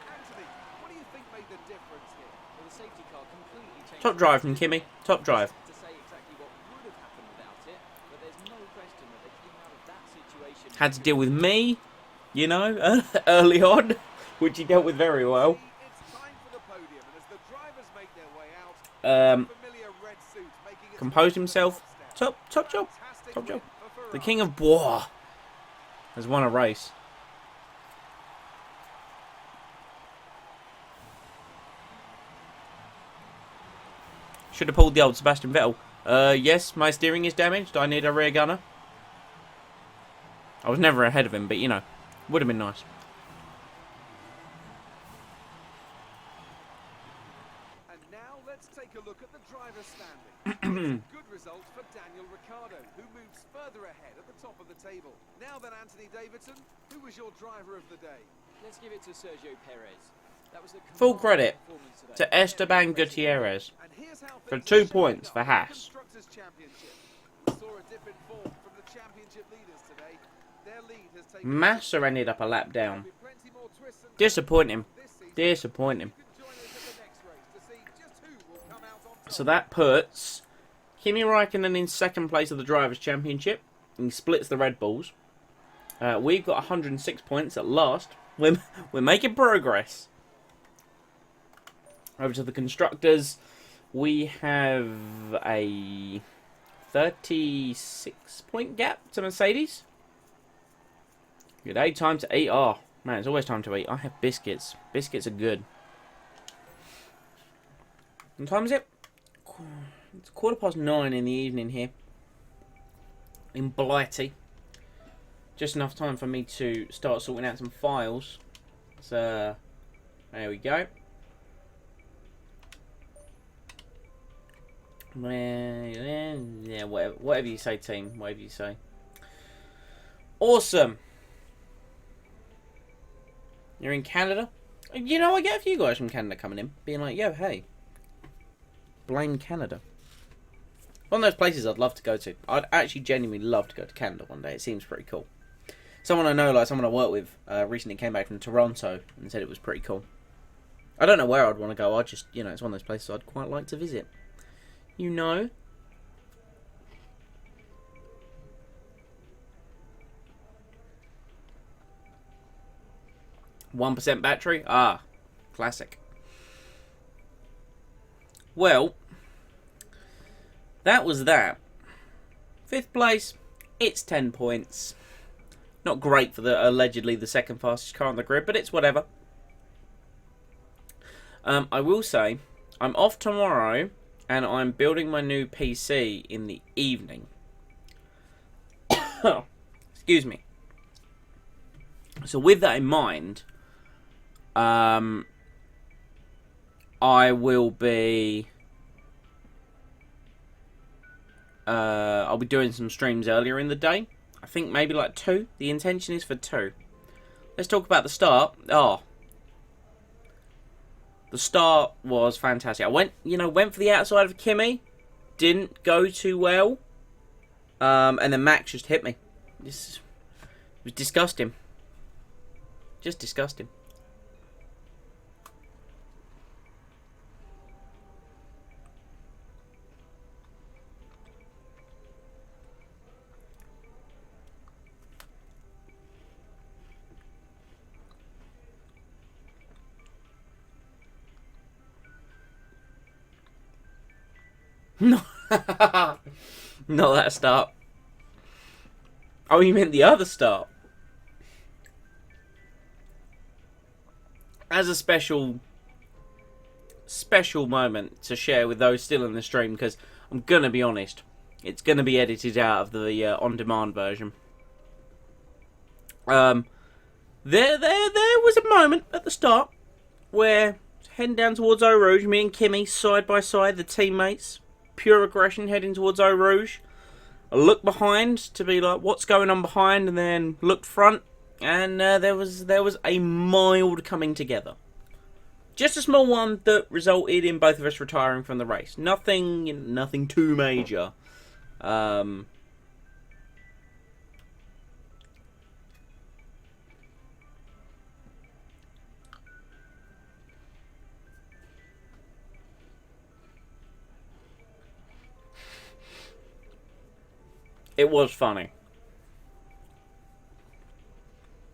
Anthony, what do you think made the difference here? Well, the safety car completely changed. Top drive from Kimi. Top drive. To say exactly what would have happened without it, but there's no question that they came out of that situation. Had to deal with me, you know, early on, which he dealt with very well. It's time for the podium, and as the drivers make their way out, familiar red suit making its Composed way to the himself. top step. Top job. Fantastic Top job. win for The Ferrari. King of Bois has won a race. Should have pulled the old Sebastian Vettel. Yes, my steering is damaged. I need a rear gunner. I was never ahead of him, but you know, would have been nice. And now let's take a look at the driver's standing. It's a good result for Daniel Ricciardo, who moves further ahead at the top of the table. Now then, Anthony Davidson, who was your driver of the day? Let's give it to Sergio Perez. That was the Full commanding credit performance today. to Esteban Gutierrez And here's how for things 2 are shaping points up for in the Haas. Constructors' Championship. We saw a dip in form from the championship leaders today. Their lead has taken Massa ended up a lap down. There'll be plenty more twists and Disappoint him. this season. Disappoint him. You can join us at the next race to see just who will come out on top. So that puts Kimi Räikkönen in 2nd place of the Drivers' Championship. He splits the Red Bulls. We've got 106 points at last. We're making progress. Over to the Constructors. We have a 36-point gap to Mercedes. Good day, time to eat. Oh, man, it's always time to eat. I have biscuits. Biscuits are good. What time is it? It's 9:15 in the evening here. in Blighty. Just enough time for me to start sorting out some files. So, there we go. Yeah, whatever you say, team. Whatever you say. Awesome. You're in Canada? You know, I get a few guys from Canada coming in, being like, yo, hey, blame Canada. One of those places I'd love to go to. I'd actually genuinely love to go to Canada one day. It seems pretty cool. Someone I know, like someone I work with, recently came back from Toronto and said it was pretty cool. I don't know where I'd want to go. I just, you know, it's one of those places I'd quite like to visit. You know? %1 battery? Ah, classic. Well, that was that. 5th place, it's 10 points. Not great for the allegedly the second fastest car on the grid, but it's whatever. I will say, I'm off tomorrow, and I'm building my new PC in the evening. Excuse me. So with that in mind, I will be I'll be doing some streams earlier in the day. I think maybe like 2. The intention is for 2. Let's talk about the start. Oh, the start was fantastic. I went for the outside of Kimi, didn't go too well, and then Max just hit me. It was disgusting. Just disgusting. No, not that start. Oh, you meant the other start. As a special moment to share with those still in the stream, because I'm gonna be honest, it's gonna be edited out of the on-demand version. There was a moment at the start where heading down towards Eau Rouge, me and Kimmy side by side, the teammates, pure aggression heading towards Eau Rouge. I looked behind to be like, what's going on behind, and then looked front, and there was a mild coming together. Just a small one that resulted in both of us retiring from the race. Nothing too major. It was funny.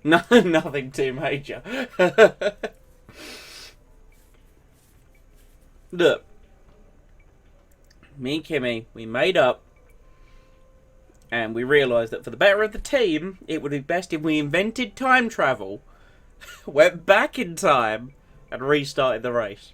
No, nothing too major. Look, me and Kimmy, we made up, and we realised that for the better of the team, it would be best if we invented time travel, went back in time, and restarted the race.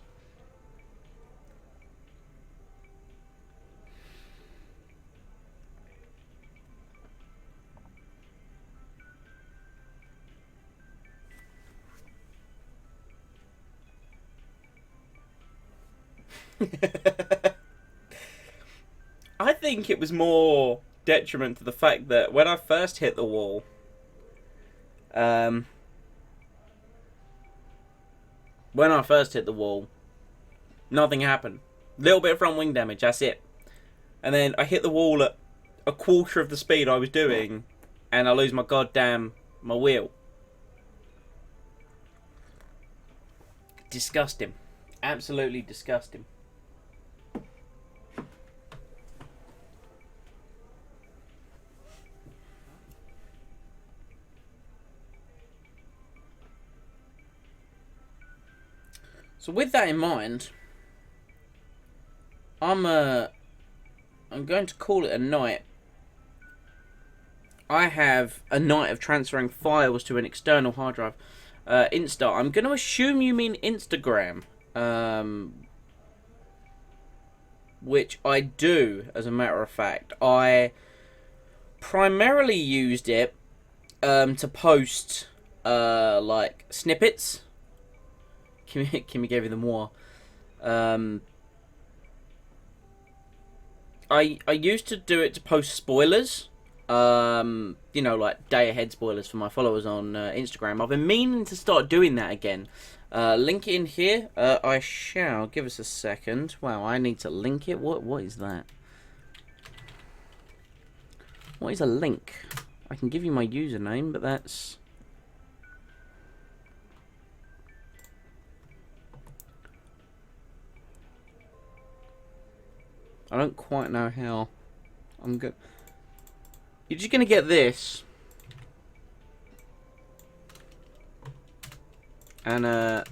I think it was more detriment to the fact that when I first hit the wall, nothing happened. Little bit of front wing damage, that's it. And then I hit the wall at a quarter of the speed I was doing, and I lose my wheel. Disgusting. Absolutely disgusting. So with that in mind, I'm going to call it a night. I have a night of transferring files to an external hard drive. Insta. I'm going to assume you mean Instagram. Which I do, as a matter of fact. I primarily used it to post like snippets. Kimmy gave you the more. I used to do it to post spoilers. You know, like day ahead spoilers for my followers on Instagram. I've been meaning to start doing that again. Link it in here. I shall. Give us a second. Wow, I need to link it. What is that? What is a link? I can give you my username, but that's... I don't quite know how. I'm good. You're just gonna get this. And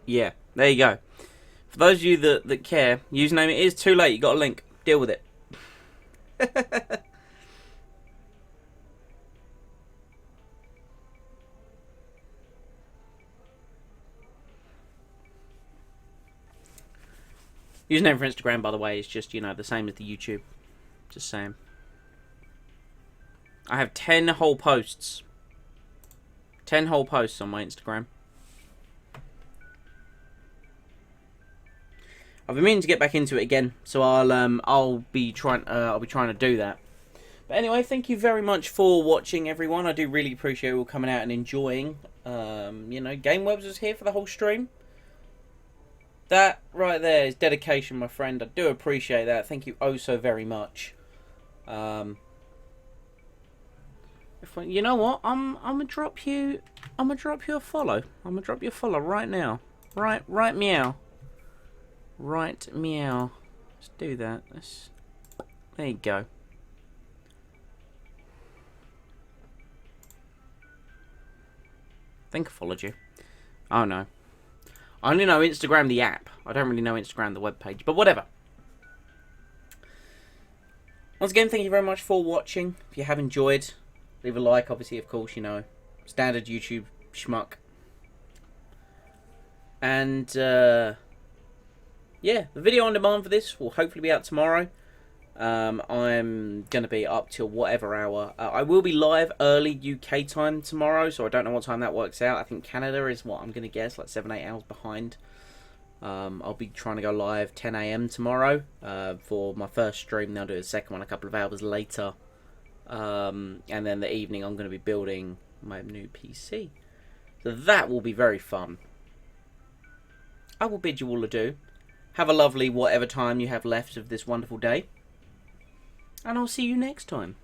yeah, there you go. For those of you that care, username, it is too late, you got a link. Deal with it. Username for Instagram, by the way, is just, you know, the same as the YouTube. Just saying. I have 10 whole posts. 10 whole posts on my Instagram. I've been meaning to get back into it again, so I'll be trying to do that. But anyway, thank you very much for watching, everyone. I do really appreciate you all coming out and enjoying. You know, GameWebs was here for the whole stream. That right there is dedication, my friend. I do appreciate that. Thank you oh so very much. You know what? I'm gonna drop you a follow. I'm gonna drop you a follow right now. Right meow. Right meow. Let's do that. There you go. I think I followed you. Oh no. I only know Instagram the app. I don't really know Instagram the webpage, but whatever. Once again, thank you very much for watching. If you have enjoyed, leave a like, obviously, of course, you know. Standard YouTube schmuck. And, yeah, the video on demand for this will hopefully be out tomorrow. I'm going to be up till whatever hour. I will be live early UK time tomorrow, so I don't know what time that works out. I think Canada is what I'm going to guess, like 7-8 hours behind. I'll be trying to go live 10 AM tomorrow for my first stream. Then I'll do a second one a couple of hours later. And then the evening I'm going to be building my new PC. So that will be very fun. I will bid you all adieu. Have a lovely whatever time you have left of this wonderful day. And I'll see you next time.